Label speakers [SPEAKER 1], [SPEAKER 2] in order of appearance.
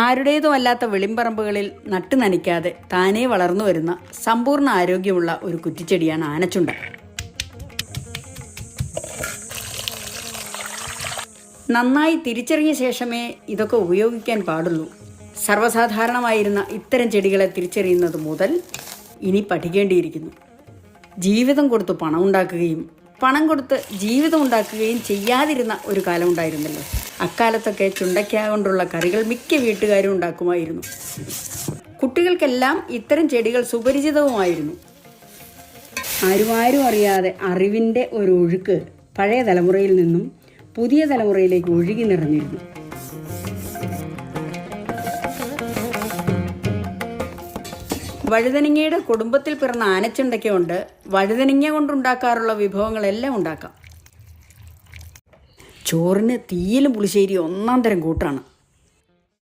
[SPEAKER 1] ആരുടേതും അല്ലാത്ത വെളിമ്പറമ്പുകളിൽ നട്ടു നനയ്ക്കാതെ താനേ വളർന്നു വരുന്ന സമ്പൂർണ്ണ ആരോഗ്യമുള്ള ഒരു കുറ്റിച്ചെടിയാണ് ആനച്ചുണ്ട. നന്നായി തിരിച്ചറിഞ്ഞ ശേഷമേ ഇതൊക്കെ ഉപയോഗിക്കാൻ പാടുള്ളൂ. സർവ്വസാധാരണമായിരുന്ന ഇത്തരം ചെടികളെ തിരിച്ചറിയുന്നത് മുതൽ ഇനി പഠിക്കേണ്ടിയിരിക്കുന്നു. ജീവിതം കൊടുത്ത് പണം ഉണ്ടാക്കുകയും പണം കൊടുത്ത് ജീവിതം ഉണ്ടാക്കുകയും ചെയ്യാതിരുന്ന ഒരു കാലം ഉണ്ടായിരുന്നല്ലോ. അക്കാലത്തൊക്കെ ചുണ്ടയ്ക്ക കൊണ്ടുള്ള കറികൾ മിക്ക വീട്ടുകാരും ഉണ്ടാക്കുമായിരുന്നു. കുട്ടികൾക്കെല്ലാം ഇത്തരം ചെടികൾ സുപരിചിതവുമായിരുന്നു. ആരും അറിയാതെ അറിവിൻ്റെ ഒരു ഒഴുക്ക് പഴയ തലമുറയിൽ നിന്നും പുതിയ തലമുറയിലേക്ക് ഒഴുകി നിറഞ്ഞിരുന്നു. വഴുതനങ്ങയുടെ കുടുംബത്തിൽ പിറന്ന ആനച്ചുണ്ടയ്ക്ക കൊണ്ട് വഴുതനങ്ങ കൊണ്ടുണ്ടാക്കാറുള്ള വിഭവങ്ങളെല്ലാം ഉണ്ടാക്കാം. ചോറിന് തീയിലും പുളിശ്ശേരി ഒന്നാം തരം കൂട്ടാണ്.